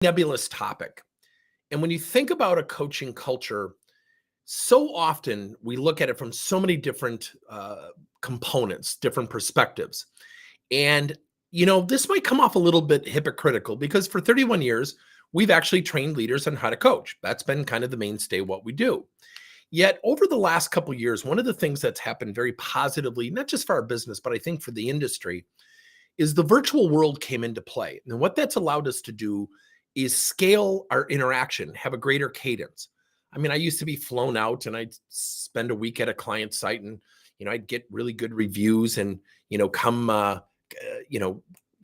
nebulous topic. And when you think about a coaching culture, so often we look at it from so many different components, different perspectives. And, this might come off a little bit hypocritical because for 31 years, we've actually trained leaders on how to coach. That's been kind of the mainstay of what we do. Yet over the last couple of years, one of the things that's happened very positively, not just for our business, but I think for the industry, is the virtual world came into play. And what that's allowed us to do is scale our interaction, have a greater cadence. I mean, I used to be flown out and I'd spend a week at a client site and, I'd get really good reviews and, come,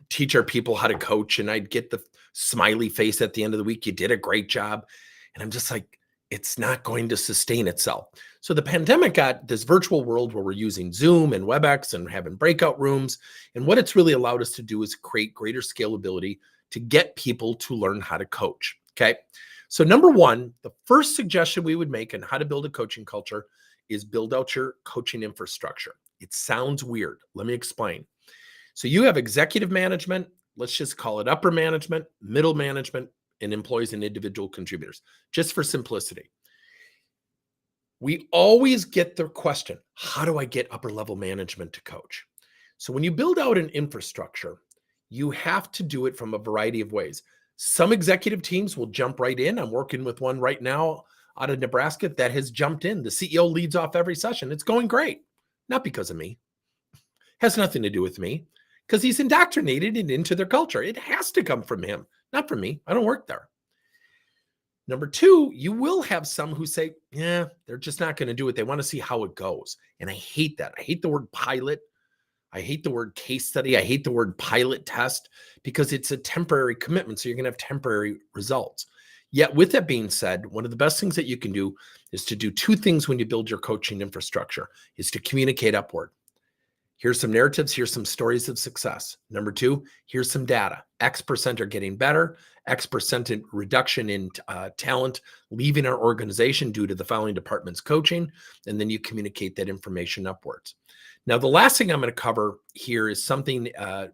teach our people how to coach. And I'd get the smiley face at the end of the week. You did a great job. And I'm just like, it's not going to sustain itself. So the pandemic got this virtual world where we're using Zoom and WebEx and having breakout rooms. And what it's really allowed us to do is create greater scalability to get people to learn how to coach. Okay. So number one, the first suggestion we would make on how to build a coaching culture is build out your coaching infrastructure. It sounds weird. Let me explain. So you have executive management, let's just call it upper management, middle management, and employees and individual contributors, just for simplicity. We always get the question, how do I get upper level management to coach? So when you build out an infrastructure, you have to do it from a variety of ways. Some executive teams will jump right in. I'm working with one right now out of Nebraska that has jumped in. The CEO leads off every session. It's going great. Not because of me. Has nothing to do with me because he's indoctrinated it into their culture. It has to come from him, not from me. I don't work there. Number two, you will have some who say, yeah, they're just not going to do it. They want to see how it goes. And I hate that. I hate the word pilot. I hate the word case study. I hate the word pilot test because it's a temporary commitment. So you're going to have temporary results. Yet with that being said, one of the best things that you can do is to do two things when you build your coaching infrastructure is to communicate upward. Here's some narratives. Here's some stories of success. Number two, here's some data. X% are getting better. X% in reduction in talent leaving our organization due to the following department's coaching. And then you communicate that information upwards. Now, the last thing I'm going to cover here is something,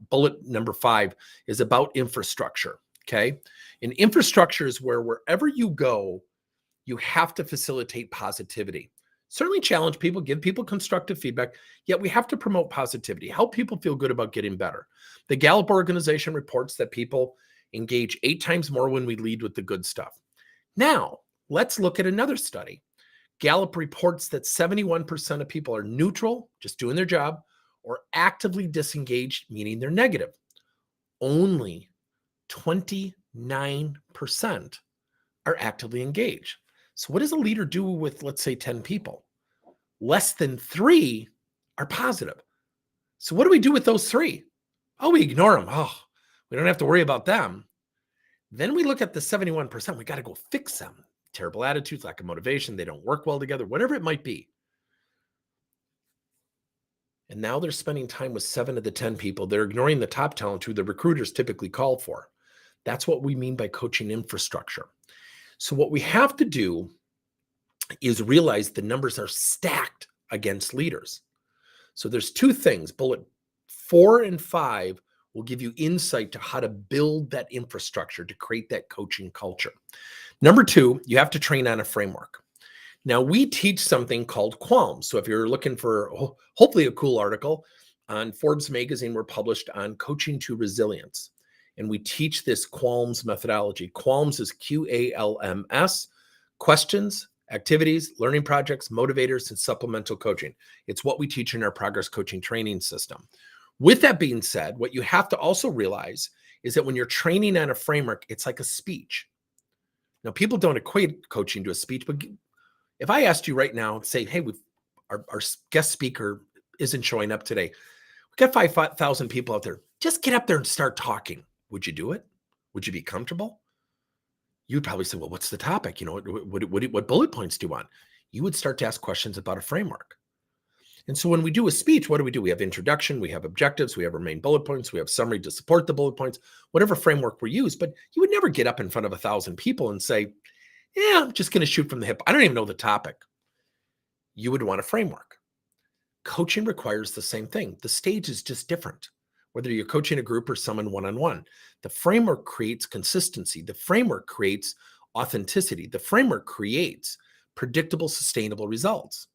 bullet number 5 is about infrastructure. Okay. And infrastructure is where wherever you go, you have to facilitate positivity. Certainly challenge people, give people constructive feedback, yet we have to promote positivity, help people feel good about getting better. The Gallup organization reports that people engage 8 times more when we lead with the good stuff. Now, let's look at another study. Gallup reports that 71% of people are neutral, just doing their job, or actively disengaged, meaning they're negative. Only 29% are actively engaged. So what does a leader do with, let's say, 10 people? Less than 3 are positive. So what do we do with those 3? Oh, we ignore them. Oh, we don't have to worry about them. Then we look at the 71%. We got to go fix them. Terrible attitudes, lack of motivation. They don't work well together, whatever it might be. And now they're spending time with 7 of the 10 people. They're ignoring the top talent who the recruiters typically call for. That's what we mean by coaching infrastructure. So what we have to do is realize the numbers are stacked against leaders. So there's 2 things. Bullet 4 and 5 will give you insight to how to build that infrastructure to create that coaching culture. Number 2, you have to train on a framework. Now we teach something called QALMS. So if you're looking for hopefully a cool article on Forbes magazine, we're published on coaching to resilience. And we teach this QALMS methodology. QALMS is QALMS, questions, activities, learning projects, motivators, and supplemental coaching. It's what we teach in our progress coaching training system. With that being said, what you have to also realize is that when you're training on a framework, it's like a speech. Now, people don't equate coaching to a speech, but if I asked you right now, say, hey, our guest speaker isn't showing up today. We've got 5,000 people out there. Just get up there and start talking. Would you do it? Would you be comfortable? You'd probably say, well, what's the topic? What bullet points do you want? You would start to ask questions about a framework. And so when we do a speech, what do? We have introduction, we have objectives, we have our main bullet points, we have summary to support the bullet points, whatever framework we use. But you would never get up in front of 1,000 people and say, yeah, I'm just going to shoot from the hip. I don't even know the topic. You would want a framework. Coaching requires the same thing. The stage is just different. whether you're coaching a group or someone one-on-one. The framework creates consistency. The framework creates authenticity. The framework creates predictable, sustainable results.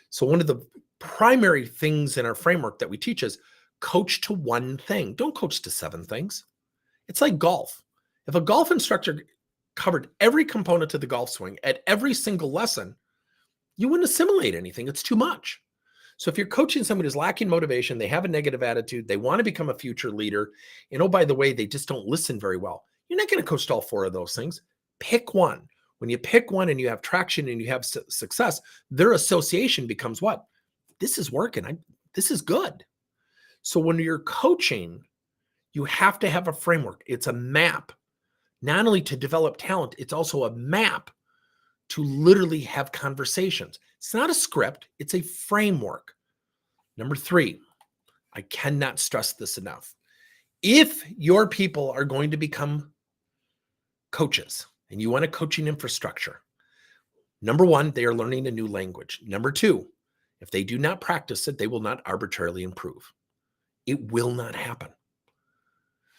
So one of the primary things in our framework that we teach is coach to one thing. Don't coach to 7 things. It's like golf. If a golf instructor covered every component of the golf swing at every single lesson, you wouldn't assimilate anything. It's too much. So if you're coaching somebody who's lacking motivation, they have a negative attitude, they want to become a future leader, and oh, by the way, they just don't listen very well, you're not going to coach to all 4 of those things. Pick one. When you pick one and you have traction and you have success, their association becomes what? This is working. This is good. So when you're coaching, you have to have a framework. It's a map, not only to develop talent, it's also a map to literally have conversations. It's not a script, it's a framework. Number 3, I cannot stress this enough. If your people are going to become coaches and you want a coaching infrastructure, number 1, they are learning a new language. Number 2, if they do not practice it, they will not arbitrarily improve. It will not happen.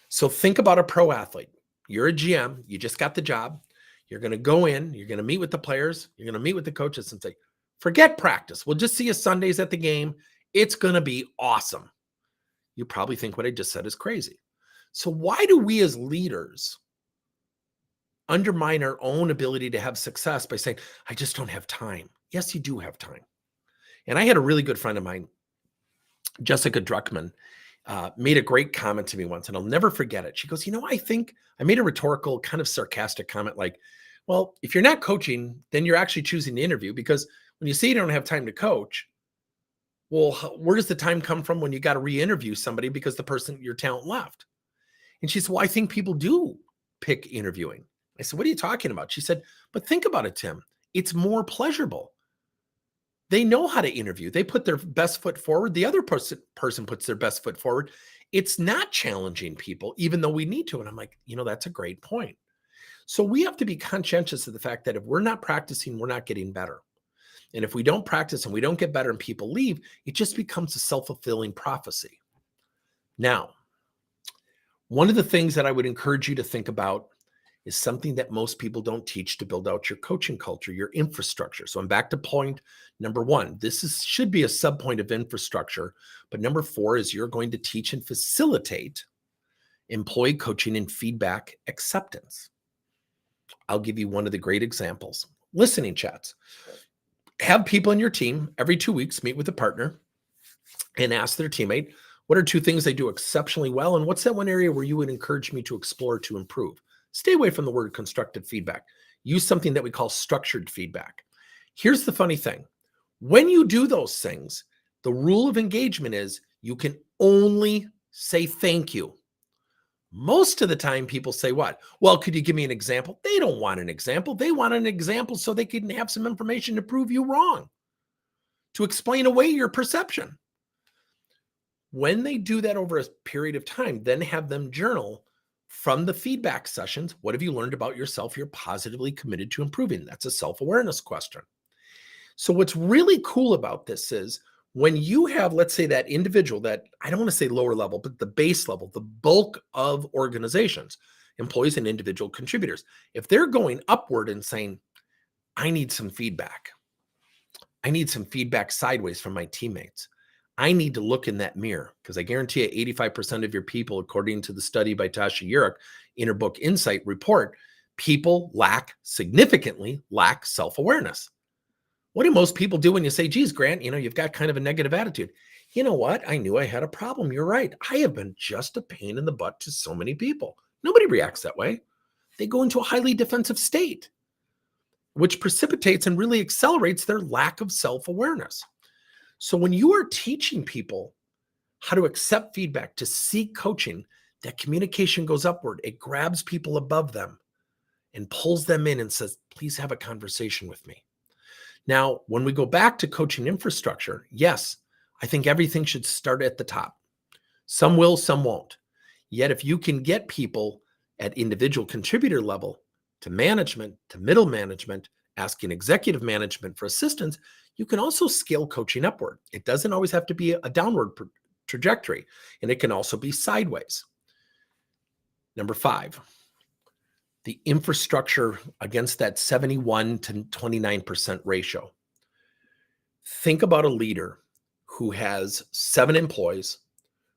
So think about a pro athlete. You're a GM, you just got the job. You're going to go in, you're going to meet with the players, you're going to meet with the coaches and say, forget practice. We'll just see you Sundays at the game. It's going to be awesome. You probably think what I just said is crazy. So why do we as leaders undermine our own ability to have success by saying, I just don't have time? Yes, you do have time. And I had a really good friend of mine, Jessica Druckman, made a great comment to me once, and I'll never forget it. She goes, I think I made a rhetorical, kind of sarcastic comment like, well, if you're not coaching, then you're actually choosing to interview, because when you say you don't have time to coach, well, where does the time come from when you got to re-interview somebody because your talent left? And she said, well, I think people do pick interviewing. I said, what are you talking about? She said, but think about it, Tim. It's more pleasurable. They know how to interview. They put their best foot forward. The other person puts their best foot forward. It's not challenging people, even though we need to. And I'm like, that's a great point. So we have to be conscientious of the fact that if we're not practicing, we're not getting better. And if we don't practice and we don't get better and people leave, it just becomes a self-fulfilling prophecy. Now, one of the things that I would encourage you to think about is something that most people don't teach to build out your coaching culture, your infrastructure. So I'm back to point number 1. This should be a sub-point of infrastructure. But number 4 is you're going to teach and facilitate employee coaching and feedback acceptance. I'll give you one of the great examples. Listening chats. Have people in your team every 2 weeks meet with a partner and ask their teammate, what are 2 things they do exceptionally well? And what's that one area where you would encourage me to explore to improve? Stay away from the word constructive feedback. Use something that we call structured feedback. Here's the funny thing. When you do those things, the rule of engagement is you can only say thank you. Most of the time people say what? Well, could you give me an example? They don't want an example. They want an example so they can have some information to prove you wrong, to explain away your perception. When they do that over a period of time, then have them journal from the feedback sessions. What have you learned about yourself you're positively committed to improving? That's a self-awareness question. So what's really cool about this is when you have, let's say, that individual that, I don't want to say lower level, but the base level, the bulk of organizations, employees and individual contributors, if they're going upward and saying, I need some feedback. I need some feedback sideways from my teammates. I need to look in that mirror, because I guarantee you 85% of your people, according to the study by Tasha Eurich in her book Insight report, people significantly lack self-awareness. What do most people do when you say, geez, Grant, you've got kind of a negative attitude? You know what? I knew I had a problem. You're right. I have been just a pain in the butt to so many people. Nobody reacts that way. They go into a highly defensive state, which precipitates and really accelerates their lack of self-awareness. So when you are teaching people how to accept feedback, to seek coaching, that communication goes upward. It grabs people above them and pulls them in and says, please have a conversation with me. Now, when we go back to coaching infrastructure, yes, I think everything should start at the top. Some will, some won't. Yet if you can get people at individual contributor level to management, to middle management, asking executive management for assistance, you can also scale coaching upward. It doesn't always have to be a downward trajectory. And it can also be sideways. Number 5, the infrastructure against that 71 to 29% ratio. Think about a leader who has 7 employees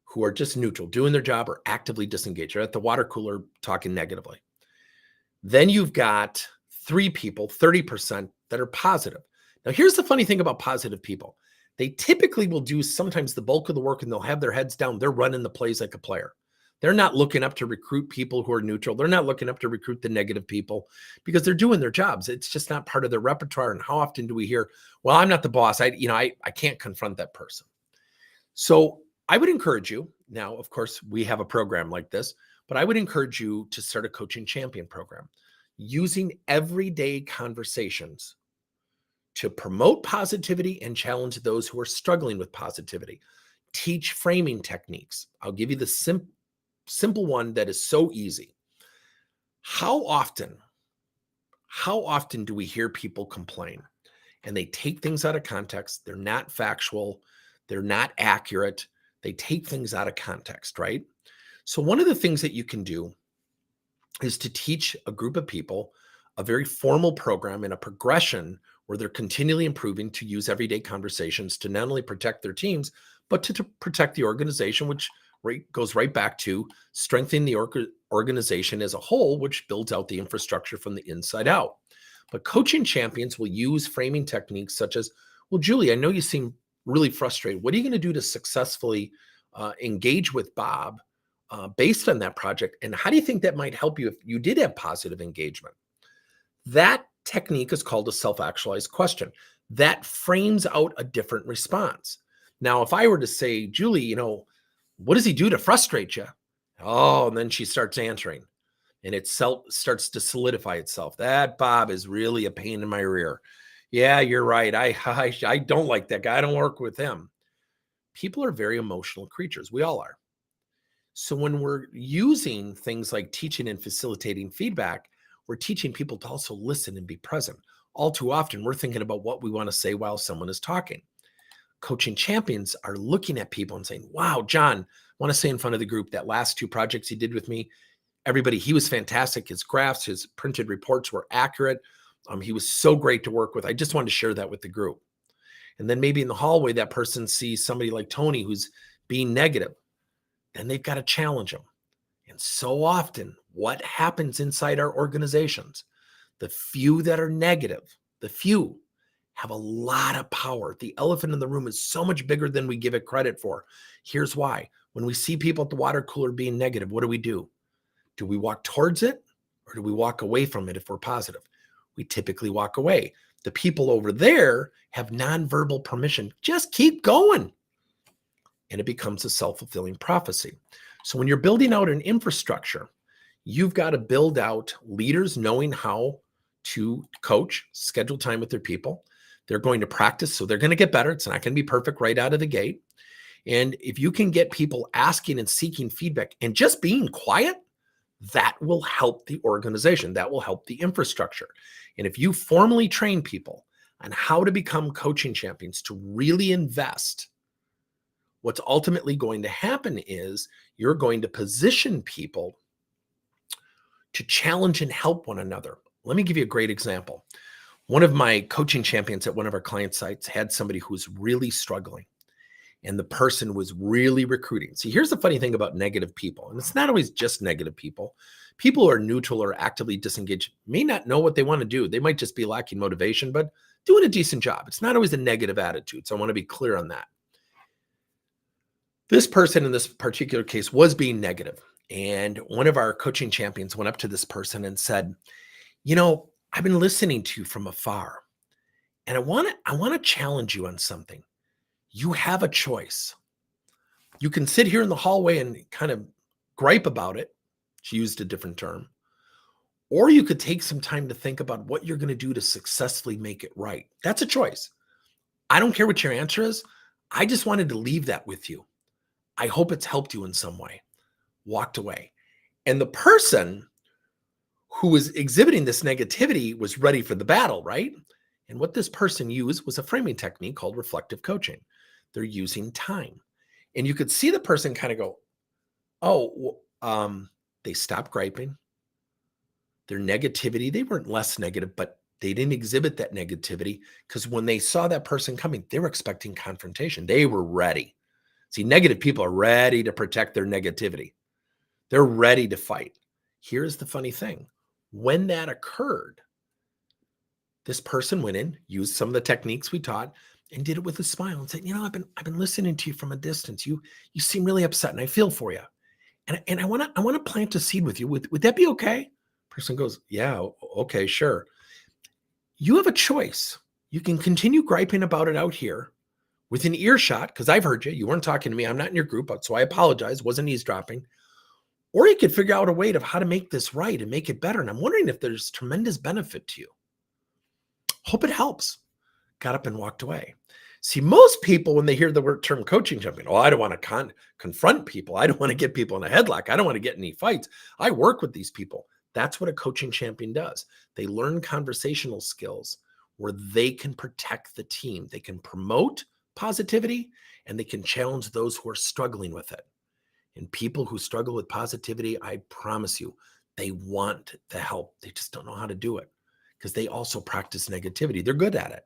who are just neutral, doing their job or actively disengaged. They're at the water cooler talking negatively. Then you've got 3 people, 30%, that are positive. Now, here's the funny thing about positive people. They typically will do sometimes the bulk of the work and they'll have their heads down. They're running the plays like a player. They're not looking up to recruit people who are neutral. They're not looking up to recruit the negative people because they're doing their jobs. It's just not part of their repertoire. And how often do we hear, well, I'm not the boss. I can't confront that person. So I would encourage you now, of course, we have a program like this, but I would encourage you to start a coaching champion program using everyday conversations to promote positivity and challenge those who are struggling with positivity. Teach framing techniques. I'll give you the simple one that is so easy. How often do we hear people complain and they take things out of context? They're not factual. They're not accurate. They take things out of context, right? So one of the things that you can do is to teach a group of people a very formal program and a progression where they're continually improving to use everyday conversations to not only protect their teams, but to protect the organization, which goes right back to strengthening the organization as a whole, which builds out the infrastructure from the inside out. But coaching champions will use framing techniques such as, well, Julie, I know you seem really frustrated. What are you going to do to successfully engage with Bob based on that project? And how do you think that might help you if you did have positive engagement? That technique is called a self-actualized question. That frames out a different response. Now, if I were to say, Julie, what does he do to frustrate you? Oh, and then she starts answering and it starts to solidify itself. That Bob is really a pain in my rear. Yeah, you're right. I don't like that guy. I don't work with him. People are very emotional creatures. We all are. So when we're using things like teaching and facilitating feedback, we're teaching people to also listen and be present. All too often, we're thinking about what we want to say while someone is talking. Coaching champions are looking at people and saying, wow, John, I want to say in front of the group that last 2 projects he did with me, everybody, he was fantastic. His graphs, his printed reports were accurate. He was so great to work with. I just wanted to share that with the group. And then maybe in the hallway, that person sees somebody like Tony who's being negative. Then they've got to challenge them. And so often, what happens inside our organizations, the few that are negative, the few have a lot of power. The elephant in the room is so much bigger than we give it credit for. Here's why. When we see people at the water cooler being negative, what do? Do we walk towards it or do we walk away from it if we're positive? We typically walk away. The people over there have nonverbal permission. Just keep going. And it becomes a self-fulfilling prophecy. So when you're building out an infrastructure, you've got to build out leaders knowing how to coach, schedule time with their people. They're going to practice, so they're going to get better. It's not going to be perfect right out of the gate. And if you can get people asking and seeking feedback and just being quiet, that will help the organization. That will help the infrastructure. And if you formally train people on how to become coaching champions, to really invest, what's ultimately going to happen is you're going to position people to challenge and help one another. Let me give you a great example. One of my coaching champions at one of our client sites had somebody who was really struggling, and the person was really recruiting. See, here's the funny thing about negative people, and it's not always just negative people. People who are neutral or actively disengaged may not know what they want to do. They might just be lacking motivation, but doing a decent job. It's not always a negative attitude, so I want to be clear on that. This person in this particular case was being negative, and one of our coaching champions went up to this person and said, I've been listening to you from afar, and I want to challenge you on something. You have a choice. You can sit here in the hallway and kind of gripe about it. She used a different term. Or you could take some time to think about what you're going to do to successfully make it right. That's a choice. I don't care what your answer is. I just wanted to leave that with you. I hope it's helped you in some way. Walked away. And the person who was exhibiting this negativity was ready for the battle, right? And what this person used was a framing technique called reflective coaching. They're using time. And you could see the person kind of go, oh, they stopped griping. Their negativity, they weren't less negative, but they didn't exhibit that negativity because when they saw that person coming, they were expecting confrontation. They were ready. See, negative people are ready to protect their negativity. They're ready to fight. Here's the funny thing. When that occurred, this person went in, used some of the techniques we taught, and did it with a smile and said, I've been listening to you from a distance. You seem really upset, and I feel for you. And I want to plant a seed with you. Would that be okay? Person goes, yeah, okay, sure. You have a choice. You can continue griping about it out here within earshot, because I've heard you. You weren't talking to me. I'm not in your group, so I apologize. Wasn't eavesdropping. Or you could figure out a way of how to make this right and make it better. And I'm wondering if there's tremendous benefit to you. Hope it helps. Got up and walked away. See, most people, when they hear the word term coaching champion, I don't want to confront people. I don't want to get people in a headlock. I don't want to get in any fights. I work with these people. That's what a coaching champion does. They learn conversational skills where they can protect the team. They can promote positivity and they can challenge those who are struggling with it. And people who struggle with positivity, I promise you, they want the help. They just don't know how to do it because they also practice negativity. They're good at it.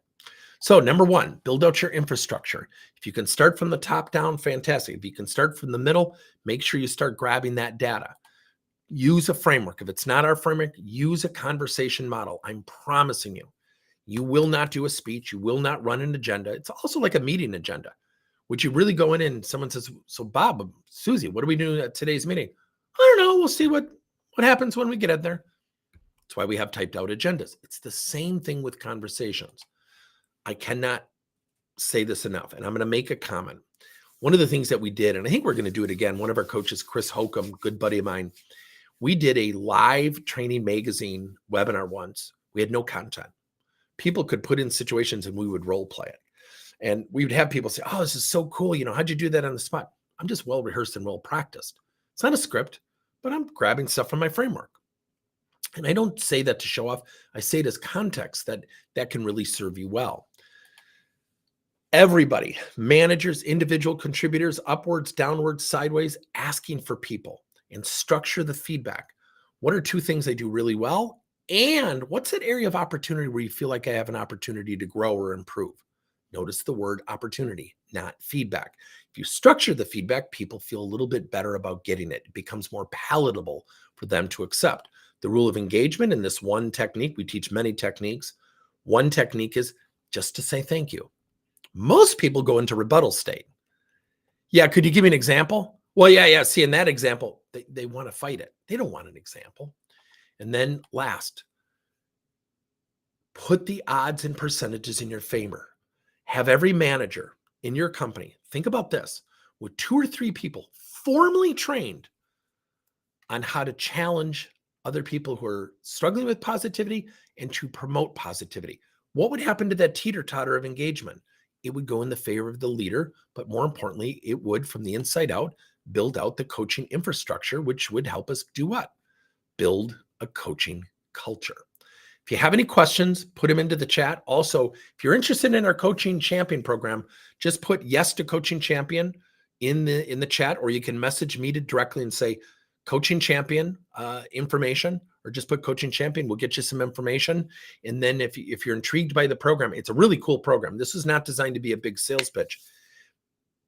So number one, build out your infrastructure. If you can start from the top down, fantastic. If you can start from the middle, make sure you start grabbing that data. Use a framework. If it's not our framework, use a conversation model. I'm promising you, you will not do a speech. You will not run an agenda. It's also like a meeting agenda. Would you really go in and someone says, so Bob, Susie, what are we doing at today's meeting? I don't know. We'll see what happens when we get in there. That's why we have typed out agendas. It's the same thing with conversations. I cannot say this enough, and I'm going to make a comment. One of the things that we did, and I think we're going to do it again, one of our coaches, Chris Holcomb, good buddy of mine, we did a live training magazine webinar once. We had no content. People could put in situations and we would role play it. And we would have people say, oh, this is so cool. How'd you do that on the spot? I'm just well rehearsed and well practiced. It's not a script, but I'm grabbing stuff from my framework. And I don't say that to show off. I say it as context that can really serve you well. Everybody, managers, individual contributors, upwards, downwards, sideways, asking for people and structure the feedback. What are two things I do really well? And what's that area of opportunity where you feel like I have an opportunity to grow or improve? Notice the word opportunity, not feedback. If you structure the feedback, people feel a little bit better about getting it. It becomes more palatable for them to accept. The rule of engagement in this one technique, we teach many techniques. One technique is just to say thank you. Most people go into rebuttal state. Yeah, could you give me an example? Well, yeah. See, in that example, they want to fight it. They don't want an example. And then last, put the odds and percentages in your favor. Have every manager in your company, think about this, with 2 or 3 people formally trained on how to challenge other people who are struggling with positivity and to promote positivity. What would happen to that teeter-totter of engagement? It would go in the favor of the leader, but more importantly, it would, from the inside out, build out the coaching infrastructure, which would help us do what? Build a coaching culture. If you have any questions, put them into the chat. Also, if you're interested in our Coaching Champion program, just put yes to Coaching Champion in the chat, or you can message me directly and say Coaching Champion information, or just put Coaching Champion. We'll get you some information. And then if you're intrigued by the program, it's a really cool program. This is not designed to be a big sales pitch,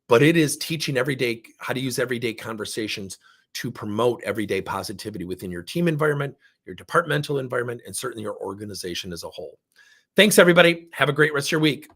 but it is teaching everyday how to use everyday conversations to promote everyday positivity within your team environment, your departmental environment, and certainly your organization as a whole. Thanks, everybody. Have a great rest of your week.